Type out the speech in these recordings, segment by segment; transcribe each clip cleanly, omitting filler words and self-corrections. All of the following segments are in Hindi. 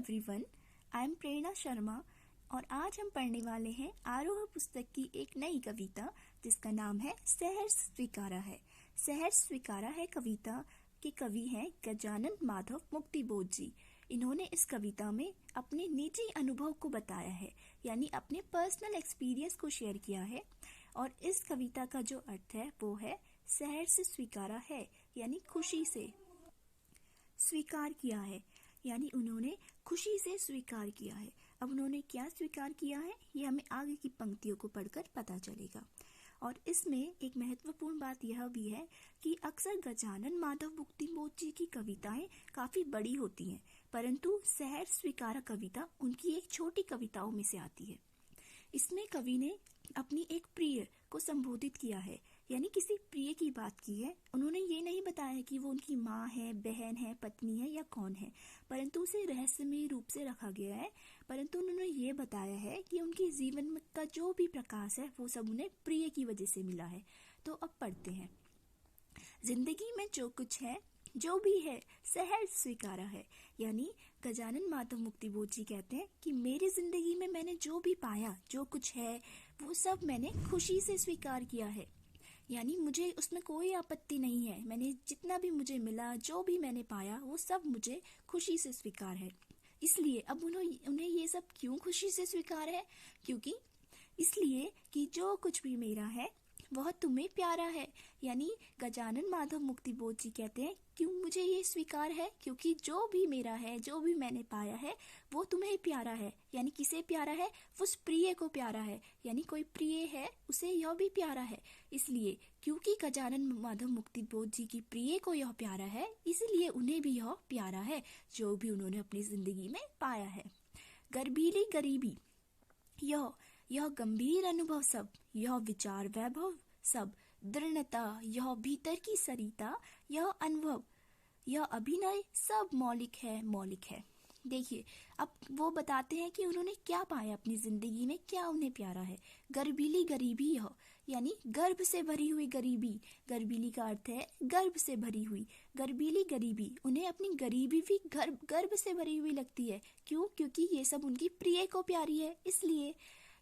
एवरीवन, आई एम प्रेरणा शर्मा और आज हम पढ़ने वाले हैं आरोह पुस्तक की एक नई कविता जिसका नाम है सहर्ष स्वीकारा है। सहर्ष स्वीकारा है कविता के कवि हैं गजानन माधव मुक्तिबोध जी। इन्होंने इस कविता में अपने निजी अनुभव को बताया है, यानी अपने पर्सनल एक्सपीरियंस को शेयर किया है। और इस कविता का जो अर्थ है वो है सहर्ष स्वीकारा है, यानी खुशी से स्वीकार किया है, यानी उन्होंने खुशी से स्वीकार किया है। अब उन्होंने क्या स्वीकार किया है ये हमें आगे की पंक्तियों को पढ़कर पता चलेगा। और इसमें एक महत्वपूर्ण बात यह भी है कि अक्सर गजानन माधव मुक्तिबोध जी की कविताएं काफी बड़ी होती हैं, परंतु सहर्ष स्वीकारा कविता उनकी एक छोटी कविताओं में से आती है। इसमें कवि ने अपनी एक प्रिय को संबोधित किया है, यानी किसी प्रिय की बात की है। उन्होंने ये नहीं बताया कि वो उनकी माँ है, बहन है, पत्नी है या कौन है, परंतु उसे रहस्यमय रूप से रखा गया है। परंतु उन्होंने ये बताया है कि उनके जीवन में का जो भी प्रकाश है वो सब उन्हें प्रिय की वजह से मिला है। तो अब पढ़ते हैं। जिंदगी में जो कुछ है, जो भी है, सहर्ष स्वीकारा है। यानी गजानन माधव मुक्तिबोध जी कहते हैं कि मेरी जिंदगी में मैंने जो भी पाया, जो कुछ है, वो सब मैंने खुशी से स्वीकार किया है। यानी मुझे उसमें कोई आपत्ति नहीं है। मैंने जितना भी मुझे मिला, जो भी मैंने पाया, वो सब मुझे खुशी से स्वीकार है। इसलिए अब उन्हें ये सब क्यों खुशी से स्वीकार है? क्योंकि इसलिए कि जो कुछ भी मेरा है वह तुम्हें प्यारा है। यानी गजानन माधव मुक्तिबोध जी कहते हैं क्यों मुझे ये स्वीकार है, क्योंकि जो भी मेरा है, जो भी मैंने पाया है, वो तुम्हें प्यारा है। यानी किसे प्यारा है? उस प्रिय को प्यारा है। यानी कोई प्रिय है, उसे यह भी प्यारा है। इसलिए क्योंकि गजानन माधव मुक्तिबोध जी की प्रिय को यह प्यारा है, इसलिए उन्हें भी यह प्यारा है जो भी उन्होंने अपनी जिंदगी में पाया है। गर्भीली गरीबी, यह गंभीर अनुभव सब, यह विचार वैभव सब, दृढ़ता, यह भीतर की सरिता, यह अनुभव, यह अभिनय सब मौलिक है। देखिए, अब वो बताते हैं कि उन्होंने क्या पाया अपनी जिंदगी में, क्या उन्हें प्यारा है। गर्भीली गरीबी, यह यानी गर्भ से भरी हुई गरीबी। गर्भीली का अर्थ है गर्भ से भरी हुई। गर्भीली गरीबी, उन्हें अपनी गरीबी भी गर्भ से भरी हुई लगती है। क्यों? क्योंकि ये सब उनकी प्रिय को प्यारी है। इसलिए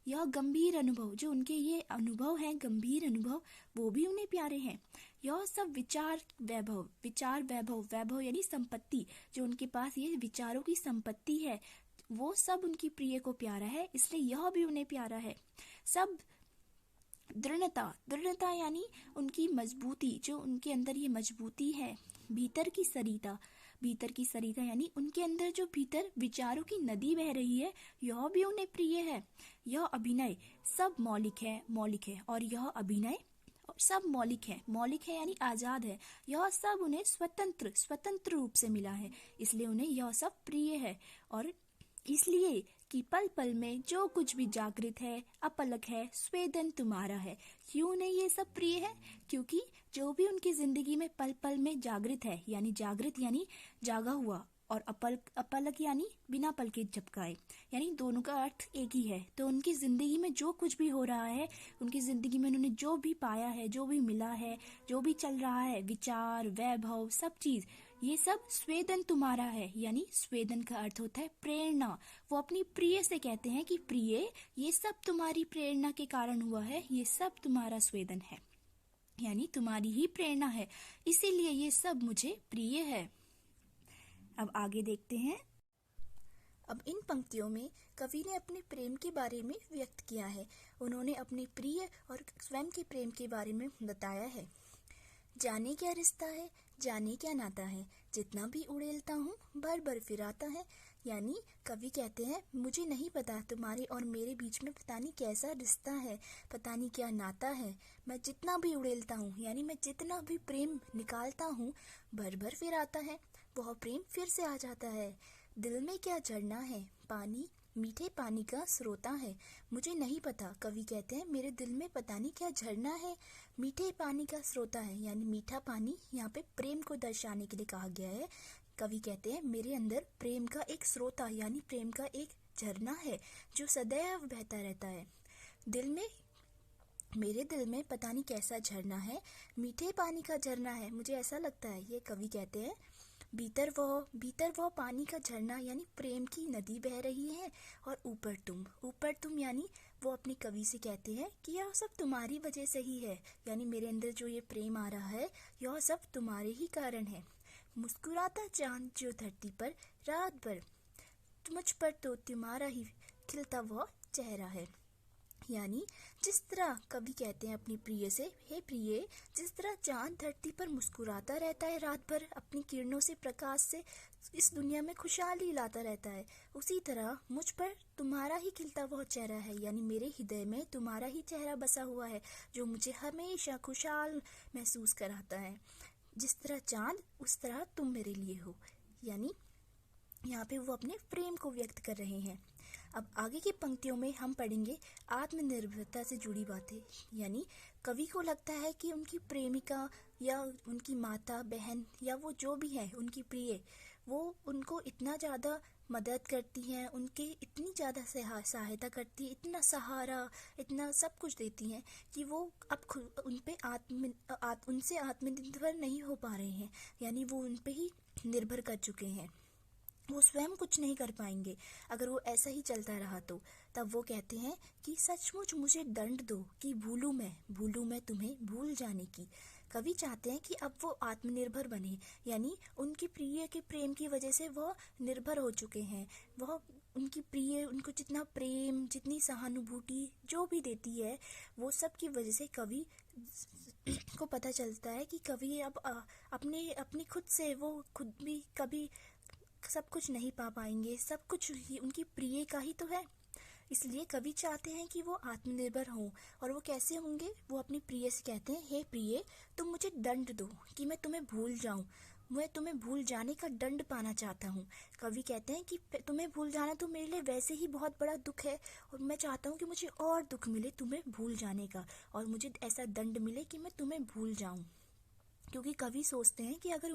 यह गंभीर अनुभव, जो उनके ये अनुभव हैं, गंभीर अनुभव, वो भी उन्हें प्यारे हैं। यह सब विचार वैभव यानी संपत्ति, जो उनके पास ये विचारों की संपत्ति है, वो सब उनकी प्रिय को प्यारा है, इसलिए यह भी उन्हें प्यारा है। सब दृढ़ता यानी उनकी मजबूती, जो उनके अंदर ये मजबूती है। भीतर की सरिता यानी उनके अंदर जो भीतर विचारों की नदी बह रही है, यह भी उन्हें प्रिय है। यह अभिनय सब मौलिक है और यह अभिनय सब मौलिक है यानी आजाद है। यह सब उन्हें स्वतंत्र रूप से मिला है, इसलिए उन्हें यह सब प्रिय है। और इसलिए कि पल पल में जो कुछ भी जागृत है, अपलक है, स्वेदन तुम्हारा है। क्यों उन्हें ये सब प्रिय है? क्योंकि जो भी उनकी जिंदगी में पल पल में जागृत है, यानी जागृत यानी जागा हुआ, और अपलक यानी बिना पल के झपकाए, यानी दोनों का अर्थ एक ही है। तो उनकी जिंदगी में जो कुछ भी हो रहा है, उनकी जिंदगी में उन्होंने जो भी पाया है, जो भी मिला है, जो भी चल रहा है, विचार, वैभव, सब चीज, ये सब स्वेदन तुम्हारा है। यानी स्वेदन का अर्थ होता है प्रेरणा। वो अपनी प्रिय से कहते हैं कि प्रिय, ये सब तुम्हारी प्रेरणा के कारण हुआ है, ये सब तुम्हारा स्वेदन है, यानी तुम्हारी ही प्रेरणा है, इसीलिए ये सब मुझे प्रिय है। अब आगे देखते हैं। अब इन पंक्तियों में कवि ने अपने प्रेम के बारे में व्यक्त किया है। उन्होंने अपने प्रिय और स्वयं के प्रेम के बारे में बताया है। जाने क्या रिश्ता है, जाने क्या नाता है, जितना भी उड़ेलता हूँ भर भर फिराता है। यानी कवि कहते हैं मुझे नहीं पता तुम्हारे और मेरे बीच में पता नहीं कैसा रिश्ता है, पता नहीं क्या नाता है। मैं जितना भी उड़ेलता हूँ, यानी मैं जितना भी प्रेम निकालता हूँ, भर भर फिर आता है, वह प्रेम फिर से आ जाता है। दिल में क्या झरना है, पानी मीठे पानी का स्रोता है। मुझे नहीं पता, कवि कहते हैं मेरे दिल में पता नहीं क्या झरना है, मीठे पानी का स्रोता है। यानी मीठा पानी यहाँ पे प्रेम को दर्शाने के लिए कहा गया है। कवि कहते हैं मेरे अंदर प्रेम का एक स्रोता यानी प्रेम का एक झरना है जो सदैव बहता रहता है। मेरे दिल में पता नहीं कैसा झरना है, मीठे पानी का झरना है, मुझे ऐसा लगता है, ये कवि कहते हैं। भीतर वो पानी का झरना यानी प्रेम की नदी बह रही है, और ऊपर तुम यानी वो अपनी कवि से कहते हैं कि यह सब तुम्हारी वजह से ही है, यानी मेरे अंदर जो ये प्रेम आ रहा है यह सब तुम्हारे ही कारण है। मुस्कुराता चांद जो धरती पर रात भर, मुझ पर तो तुम्हारा ही खिलता वो चेहरा है। यानी जिस तरह कवि कहते हैं अपनी प्रिय से, हे प्रिय, जिस तरह चांद धरती पर मुस्कुराता रहता है रात भर अपनी किरणों से, प्रकाश से इस दुनिया में खुशहाली लाता रहता है, उसी तरह मुझ पर तुम्हारा ही खिलता हुआ चेहरा है, यानी मेरे हृदय में तुम्हारा ही चेहरा बसा हुआ है जो मुझे हमेशा खुशहाल महसूस कराता है। जिस तरह चांद उस तरह तुम मेरे लिए हो। यानी यहाँ पे वो अपने प्रेम को व्यक्त कर रहे हैं। अब आगे की पंक्तियों में हम पढ़ेंगे आत्मनिर्भरता से जुड़ी बातें। यानी कवि को लगता है कि उनकी प्रेमिका या उनकी माता बहन या वो जो भी है उनकी प्रिय, वो उनको इतना ज़्यादा मदद करती हैं, उनके इतनी ज़्यादा सहायता करती है, इतना सहारा, इतना सब कुछ देती हैं कि वो अब खुद उन पे उनसे आत्मनिर्भर नहीं हो पा रहे हैं, यानी वो उन पे ही निर्भर कर चुके हैं, वो स्वयं कुछ नहीं कर पाएंगे अगर वो ऐसा ही चलता रहा तो। तब वो कहते हैं कि सचमुच मुझे दंड दो कि भूलूं मैं तुम्हें भूल जाने की। कवि चाहते हैं कि अब वो आत्मनिर्भर बने, यानी उनकी प्रिय के प्रेम की वजह से वो निर्भर हो चुके हैं। वह उनकी प्रिय उनको जितना प्रेम, जितनी सहानुभूति जो भी देती है, वो सब की वजह से कवि को पता चलता है कि कवि अब अपनी खुद से वो खुद भी कभी सब कुछ नहीं पा पाएंगे, सब कुछ ही उनकी प्रिय का ही तो है। इसलिए कवि चाहते हैं कि वो आत्मनिर्भर हों, और वो कैसे होंगे? वो अपनी प्रिय से कहते हैं, हे प्रिय, तुम मुझे दंड दो कि मैं तुम्हें भूल जाऊं, मैं तुम्हें भूल जाने का दंड पाना चाहता हूँ। कवि कहते हैं कि तुम्हें भूल जाना तो मेरे लिए वैसे ही बहुत बड़ा दुख है, और मैं चाहता हूँ कि मुझे और दुख मिले तुम्हें भूल जाने का, और मुझे ऐसा दंड मिले कि मैं तुम्हें भूल जाऊं। क्योंकि कवि सोचते हैं कि अगर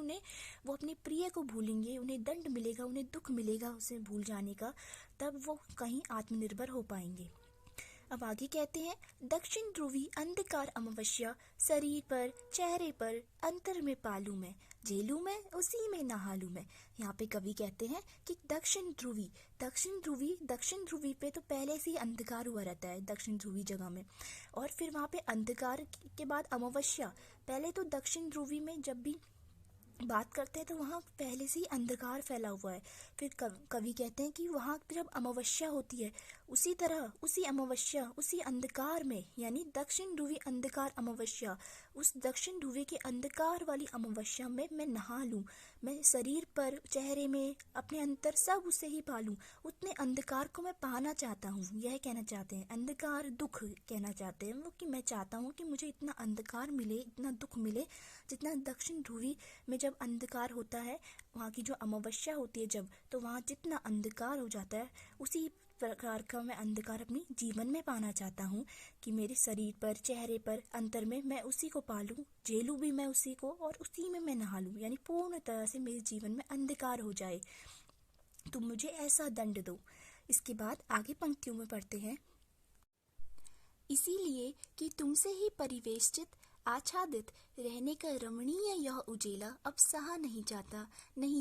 वो अपने प्रिय को भूलेंगे, उन्हें दंड मिलेगा, उन्हें दुख मिलेगा उसे भूल जाने का, तब वो कहीं आत्मनिर्भर हो पाएंगे। अब आगे कहते हैं, दक्षिण ध्रुवी अंधकार अमावस्या, शरीर पर चेहरे पर अंतर में पालू मैं, झेलू मैं उसी में नहालू मैं। यहाँ पे कवि कहते हैं कि दक्षिण ध्रुवी पे तो पहले से ही अंधकार हुआ रहता है दक्षिण ध्रुवी जगह में, और फिर वहाँ पे अंधकार के बाद अमावस्या। पहले तो दक्षिण ध्रुवी में जब भी बात करते हैं तो वहाँ पहले से ही अंधकार फैला हुआ है। फिर कवि कहते हैं कि वहाँ जब अमावस्या होती है, उसी तरह उसी अमावस्या उसी अंधकार में, यानी दक्षिण ध्रुवी अंधकार अमावस्या, उस दक्षिण ध्रुवी के अंधकार वाली अमावस्या में मैं नहा लूँ, मैं शरीर पर चेहरे में अपने अंतर सब उसे ही पालूँ, उतने अंधकार को मैं पाना चाहता हूँ। यह कहना चाहते हैं, अंधकार दुख कहना चाहते हैं वो, कि मैं चाहता हूँ कि मुझे इतना अंधकार मिले, इतना दुख मिले, जितना दक्षिण ध्रुवी में जब अंधकार होता है, वहाँ की जो अमावस्या होती है जब, तो वहाँ जितना अंधकार हो जाता है, उसी प्रकार का मैं अंधकार अपनी जीवन में पाना चाहता हूँ कि मेरे शरीर पर चेहरे पर अंतर में मैं उसी को पालूं, झेलूं भी मैं उसी को, और उसी में मैं नहा लूं, यानी पूर्ण तरह से मेरे जीवन में अंधकार हो जाए, तुम मुझे ऐसा दंड दो। इसके बाद आगे पंक्तियों में पढ़ते हैं, इसीलिए कि तुमसे ही परिवेष्टित आच्छादित रहने का रमणीय यह उजेला अब सहा नहीं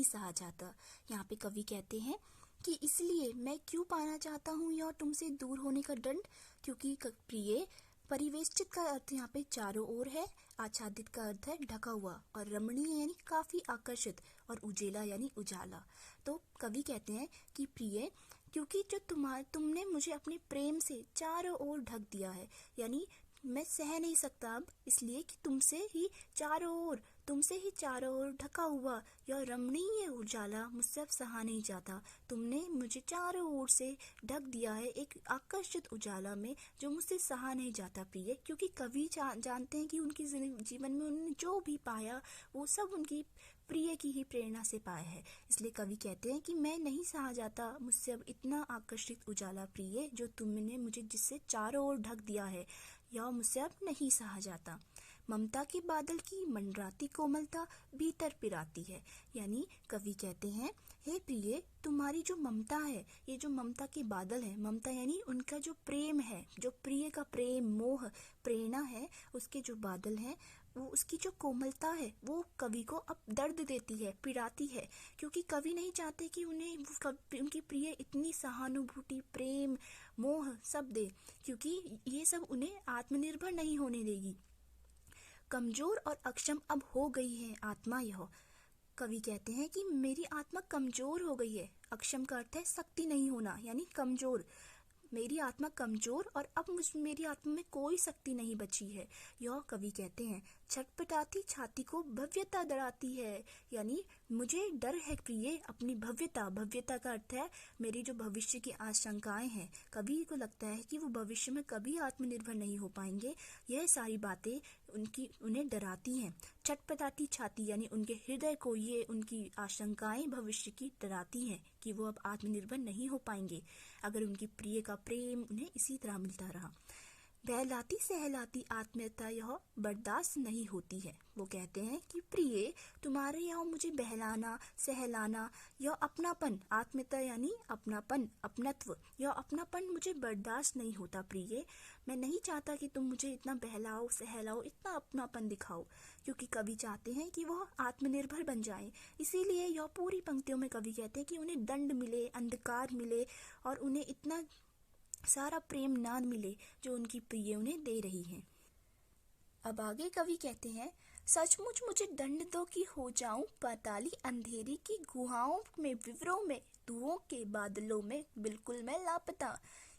सहा जाता। यहाँ पे कवि कहते हैं कि इसलिए मैं क्यों पाना चाहता हूँ यह तुमसे दूर होने का दंड, क्योंकि प्रिय, परिवेष्टित का अर्थ यहाँ पे चारों ओर है, आच्छादित का अर्थ है ढका हुआ, और रमणीय यानी काफी आकर्षित, और उजेला यानी उजाला। तो कवि कहते हैं कि प्रिय, क्योंकि जो तुमने मुझे अपने प्रेम से चारों ओर ढक दिया है, यानी मैं सह नहीं सकता अब, इसलिए कि तुमसे ही चारों ओर ढका हुआ यह रमणीय उजाला मुझसे अब सहा नहीं जाता। तुमने मुझे चारों ओर से ढक दिया है एक आकर्षित उजाला में, जो मुझसे सहा नहीं जाता प्रिय। क्योंकि कवि जानते हैं कि उनकी जीवन में उन्होंने जो भी पाया वो सब उनकी प्रिय की ही प्रेरणा से पाया है, इसलिए कवि कहते हैं कि मैं नहीं सहा जाता मुझसे अब इतना आकर्षित उजाला प्रिय, जो तुमने मुझे जिससे चारों ओर ढक दिया है, यह मुझसे अब नहीं सहा जाता। ममता के बादल की मंडराती कोमलता भीतर पिराती है। यानी कवि कहते हैं, हे प्रिय, तुम्हारी जो ममता है, ये जो ममता के बादल है, ममता यानी उनका जो प्रेम है, जो प्रिय का प्रेम, मोह, प्रेरणा है, उसके जो बादल हैं वो उसकी जो कोमलता है वो कवि को अब दर्द देती है, पीड़ाती है, क्योंकि कवि नहीं चाहते कि उनकी प्रिय इतनी सहानुभूति, प्रेम, मोह सब दे, क्योंकि ये सब उन्हें आत्मनिर्भर नहीं होने देगी। कमजोर और अक्षम अब हो गई है आत्मा यह। कवि कहते हैं कि मेरी आत्मा कमजोर हो गई है। अक्षम का अर्थ है शक्ति नहीं होना, यानी कमजोर। मेरी आत्मा कमजोर और अब मेरी आत्मा में कोई शक्ति नहीं बची है, यह कवि कहते हैं। छटपटाती छाती को भव्यता डराती है, यानी मुझे डर है प्रिय अपनी भव्यता। भव्यता का अर्थ है मेरी जो भविष्य की आशंकाएं हैं। कवि को लगता है कि वो भविष्य में कभी आत्मनिर्भर नहीं हो पाएंगे। यह सारी बातें उन्हें डराती हैं। छटपटाती छाती यानी उनके हृदय को ये उनकी आशंकाएं भविष्य की डराती हैं कि वो अब आत्मनिर्भर नहीं हो पाएंगे अगर उनकी प्रिय का प्रेम उन्हें इसी तरह मिलता रहा। बहलाती सहलाती आत्मीयता यह बर्दाश्त नहीं होती है। वो कहते हैं कि प्रिय तुम्हारे यहाँ मुझे बहलाना सहलाना, यह अपनापन, आत्मीयता यानी अपनापन, अपनत्व, यह अपनापन मुझे बर्दाश्त नहीं होता प्रिय। मैं नहीं चाहता कि तुम मुझे इतना बहलाओ सहलाओ, इतना अपनापन दिखाओ, क्योंकि कवि चाहते हैं कि वह आत्मनिर्भर बन जाए। इसीलिए यह पूरी पंक्तियों में कवि कहते हैं कि उन्हें दंड मिले, अंधकार मिले और उन्हें इतना सारा प्रेम ना मिले जो उनकी प्रिय उन्हें दे रही है। अब आगे कवि कहते हैं, सचमुच मुझे दंड दो कि हो जाऊं पाताली अंधेरी की गुहाओं में, विवरों में, धुओं के बादलों में बिल्कुल मैं लापता।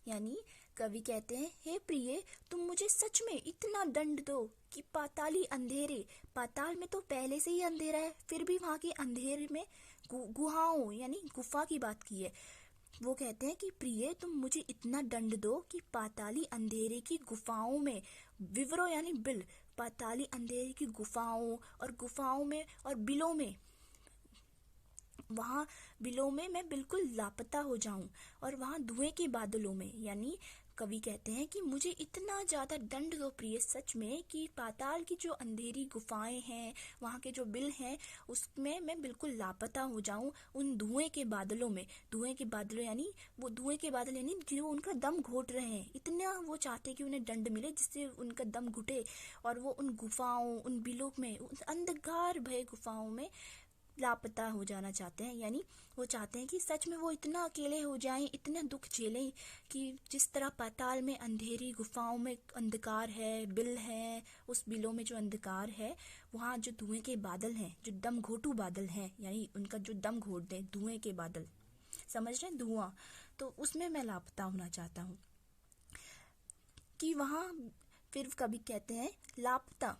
यानी कवि कहते हैं, हे प्रिय तुम मुझे सच में इतना दंड दो कि पाताली अंधेरे, पाताल में तो पहले से ही अंधेरा है, फिर भी वहां के अंधेरे में गुहाओं यानी गुफा की बात की है। वो कहते हैं कि प्रिय तुम मुझे इतना दंड दो कि पाताली अंधेरे की गुफाओं में, विवरो यानी बिल, पाताली अंधेरे की गुफाओं में और बिलों में, वहां बिलों में मैं बिल्कुल लापता हो जाऊं, और वहां धुएं के बादलों में, यानी कवि कहते हैं कि मुझे इतना ज्यादा दंड दो प्रिय सच में कि पाताल की जो अंधेरी गुफाएं हैं, वहां के जो बिल हैं, उसमें मैं बिल्कुल लापता हो जाऊं उन धुएं के बादलों में। धुएं के बादलों यानी वो धुएं के बादल यानी जो उनका दम घोट रहे हैं, इतना वो चाहते कि उन्हें दंड मिले जिससे उनका दम घुटे और वो उन गुफाओं, उन बिलों में, उन अंधकार भय गुफाओं में लापता हो जाना चाहते हैं। यानी वो चाहते हैं कि सच में वो इतना अकेले हो जाएं, इतना दुख झेलें कि जिस तरह पाताल में अंधेरी गुफाओं में अंधकार है, बिल है, उस बिलों में जो अंधकार है, वहाँ जो धुएं के बादल हैं, जो दम घोटू बादल हैं, यानी उनका जो दम घोट दें, धुएं के बादल, समझ रहे हैं, धुआं, तो उसमें मैं लापता होना चाहता हूँ। कि वहाँ फिर कभी कहते हैं लापता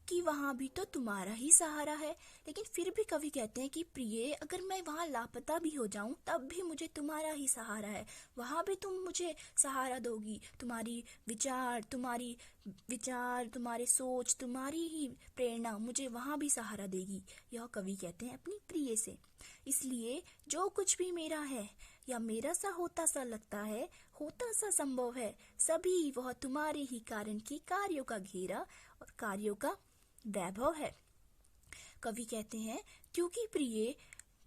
कि वहां भी तो तुम्हारा ही सहारा है, लेकिन फिर भी कवि कहते हैं कि प्रिय अगर मैं वहां लापता भी हो जाऊं तब भी मुझे तुम्हारा ही सहारा है, वहां भी तुम मुझे सहारा दोगी, तुम्हारी विचार, तुम्हारी सोच, तुम्हारी ही प्रेरणा मुझे वहां भी सहारा देगी, यह कवि कहते हैं अपनी प्रिय से। इसलिए जो कुछ भी मेरा है या मेरा सा होता सा लगता है, होता सा संभव है, सभी वह तुम्हारे ही कारण की कार्यों का घेरा और कार्यों का वैभव है। कवि कहते हैं क्योंकि प्रिय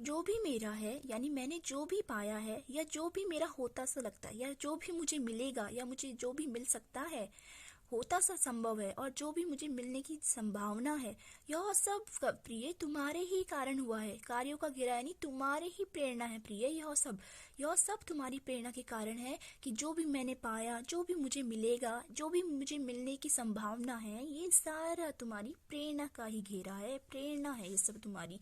जो भी मेरा है, यानी मैंने जो भी पाया है या जो भी मेरा होता सा लगता है या जो भी मुझे मिलेगा या मुझे जो भी मिल सकता है, होता सा संभव है और जो भी मुझे मिलने की संभावना है, यह सब प्रिय तुम्हारे ही कारण हुआ है। कार्यों का घेरा यानी तुम्हारे ही प्रेरणा है प्रिय, यह सब तुम्हारी प्रेरणा के कारण है कि जो भी मैंने पाया, जो भी मुझे मिलेगा, जो भी मुझे मिलने की संभावना है, ये सारा तुम्हारी प्रेरणा का ही घेरा है, प्रेरणा है ये सब तुम्हारी।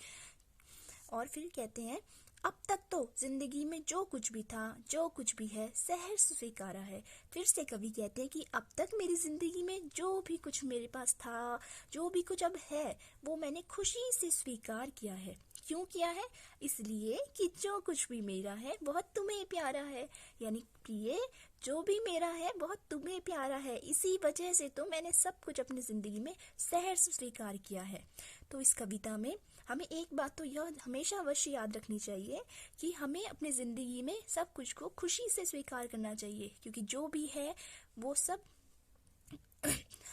और फिर कहते हैं अब तक तो जिंदगी में जो कुछ भी था, जो कुछ भी है, सहर्ष स्वीकारा है। फिर से कवि कहते हैं कि अब तक मेरी जिंदगी में जो भी कुछ मेरे पास था, जो भी कुछ अब है, वो मैंने खुशी से स्वीकार किया है। क्यों किया है? इसलिए कि जो कुछ भी मेरा है बहुत तुम्हें प्यारा है, यानी प्रिय जो भी मेरा है बहुत तुम्हें प्यारा है, इसी वजह से तो मैंने सब कुछ अपनी जिंदगी में सहर्ष स्वीकार किया है। तो इस कविता में हमें एक बात तो यह हमेशा अवश्य याद रखनी चाहिए कि हमें अपनी जिंदगी में सब कुछ को खुशी से स्वीकार करना चाहिए, क्योंकि जो भी है वो सब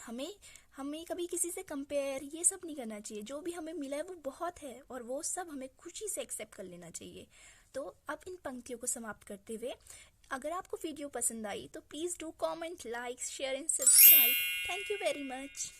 हमें कभी किसी से कंपेयर ये सब नहीं करना चाहिए। जो भी हमें मिला है वो बहुत है और वो सब हमें खुशी से एक्सेप्ट कर लेना चाहिए। तो अब इन पंक्तियों को समाप्त करते हुए, अगर आपको वीडियो पसंद आई तो please do comment, like, share and subscribe. Thank you very much.